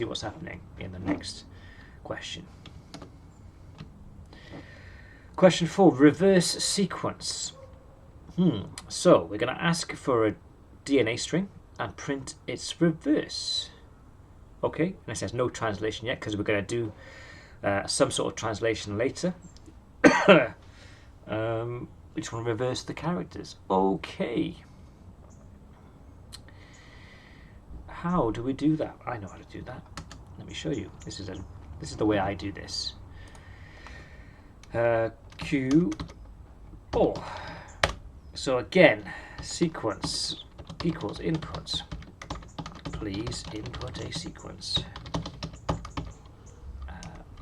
see what's happening in the next question. Question 4, reverse sequence. So we're going to ask for a DNA string and print its reverse. Okay, and it says no translation yet because we're going to do some sort of translation later. We just want to reverse the characters. Okay. How do we do that? I know how to do that. Let me show you. This is the way I do this. Q4. So again, sequence equals input. Please input a sequence.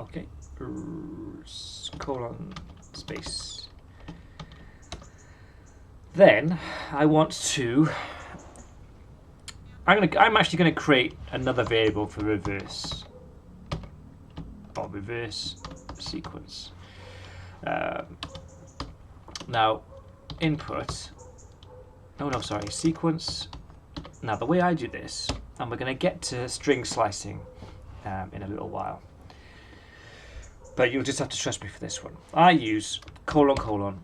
Okay. Colon space. Then I want to. I'm actually going to create another variable for reverse or reverse sequence. Now, input. No, sorry, sequence. Now, the way I do this, and we're going to get to string slicing in a little while, but you'll just have to trust me for this one. I use ::(-1).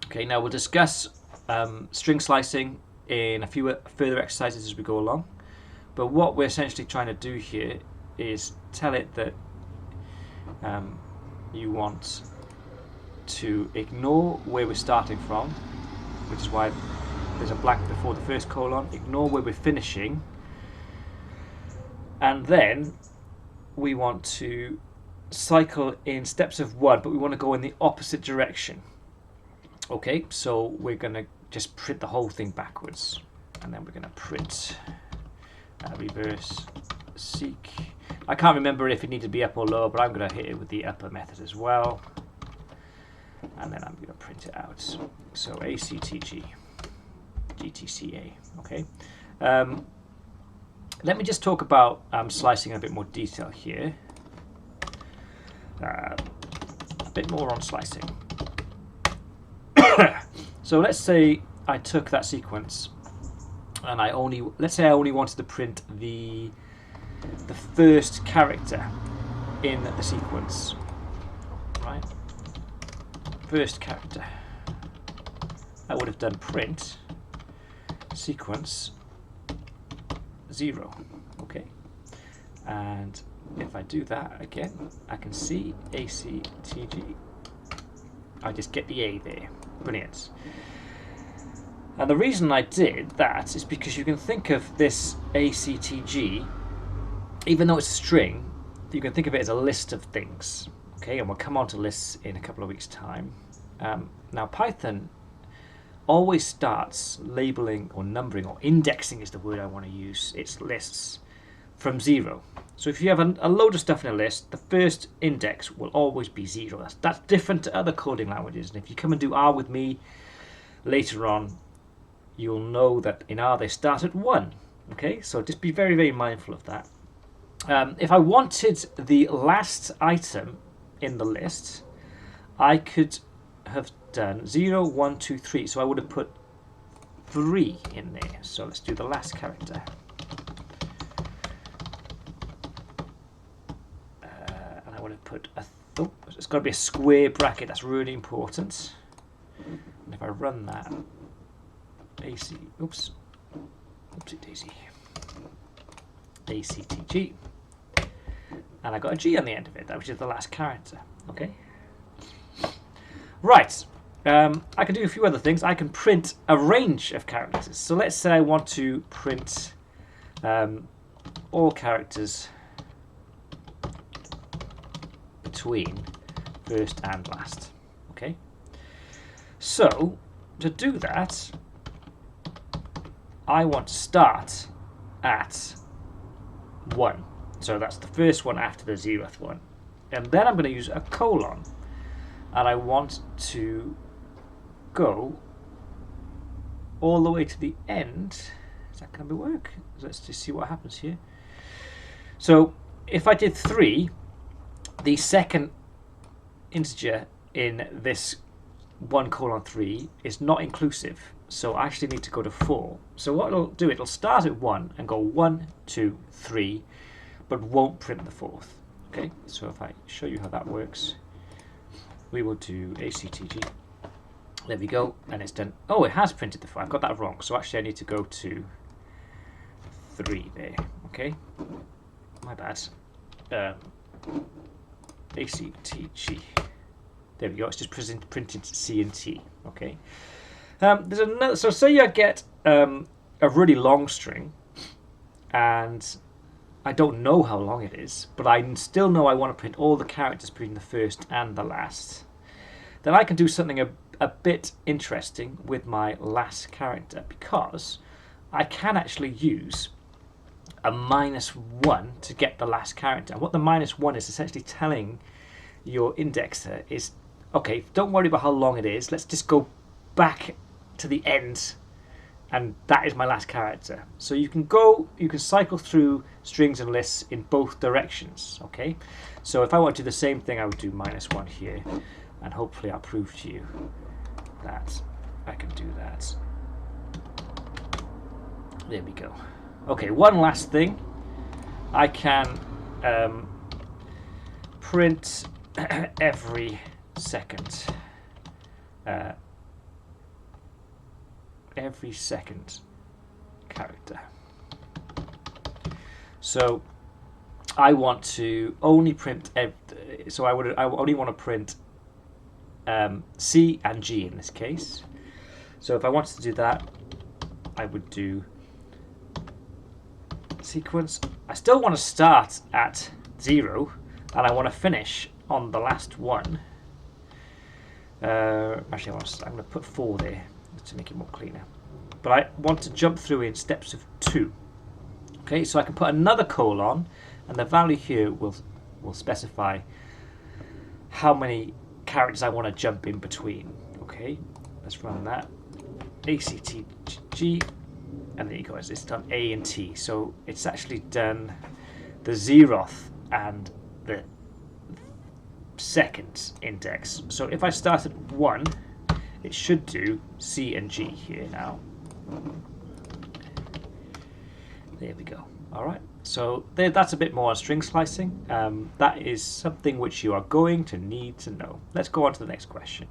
Okay, now we'll discuss string slicing in a few further exercises as we go along, but what we're essentially trying to do here is tell it that you want to ignore where we're starting from, which is why there's a blank before the first colon, ignore where we're finishing, and then we want to cycle in steps of 1, but we want to go in the opposite direction. Okay, so we're going to just print the whole thing backwards, and then we're going to print reverse seek. I can't remember if it needs to be up or lower, but I'm going to hit it with the upper method as well, and then I'm going to print it out. So ACTG GTCA. Okay. Let me just talk about slicing in a bit more detail here. A bit more on slicing. So let's say I took that sequence and let's say I only wanted to print the first character in the sequence, right? First character. I would have done print sequence 0, okay? And if I do that again, I can see ACTG. I just get the A there. Brilliant. And the reason I did that is because you can think of this ACTG, even though it's a string, you can think of it as a list of things. Okay, and we'll come on to lists in a couple of weeks' time. Now Python always starts labeling or numbering, or indexing is the word I want to use, its lists from 0. So if you have a load of stuff in a list, the first index will always be 0. That's different to other coding languages. And if you come and do R with me later on, you'll know that in R they start at 1. Okay, so just be very, very mindful of that. If I wanted the last item in the list, I could have done 0, 1, 2, 3. So I would have put 3 in there. So let's do the last character. And I would have put it's got to be a square bracket. That's really important. And if I run that, oopsie daisy, ACTG, and I got a G on the end of it, which is the last character. Okay. Right. I can do a few other things. I can print a range of characters. So let's say I want to print all characters between first and last. Okay. So to do that, I want to start at 1. So that's the first one after the 0th one. And then I'm going to use a colon. And I want to go all the way to the end. Is that going to work? Let's just see what happens here. So if I did 3, the second integer in this 1:3 is not inclusive. So I actually need to go to 4. So what it'll do, it'll start at 1 and go 1, 2, 3, but won't print the 4th. Okay, so if I show you how that works, we will do ACTG. There we go, and it's done. Oh, it has printed the 4. I've got that wrong. So actually I need to go to 3 there. Okay, my bad. ACTG. There we go. It's just printed C and T. Okay. There's another. So say I get a really long string, and I don't know how long it is, but I still know I want to print all the characters between the first and the last. Then I can do something a bit interesting with my last character, because I can actually use a -1 to get the last character. And what the -1 is essentially telling your indexer is, okay, don't worry about how long it is. Let's just go back to the end, and that is my last character. So you can cycle through strings and lists in both directions. Okay, so if I want to do the same thing, I would do -1 here, and hopefully I'll prove to you that I can do that. There we go. Okay, one last thing. I can print every second. Every second character. So I want to only print. I only want to print C and G in this case. So if I wanted to do that, I would do sequence. I still want to start at 0, and I want to finish on the last one. Actually, I'm going to put 4 there to make it more cleaner. But I want to jump through in steps of 2. Okay, so I can put another colon, and the value here will specify how many characters I want to jump in between. Okay, let's run that. ACTG, and there you go. It's done A and T, so it's actually done the 0th and the second index. So if I start at 1, it should do C and G here now. There we go. All right. So that's a bit more on string slicing. That is something which you are going to need to know. Let's go on to the next question.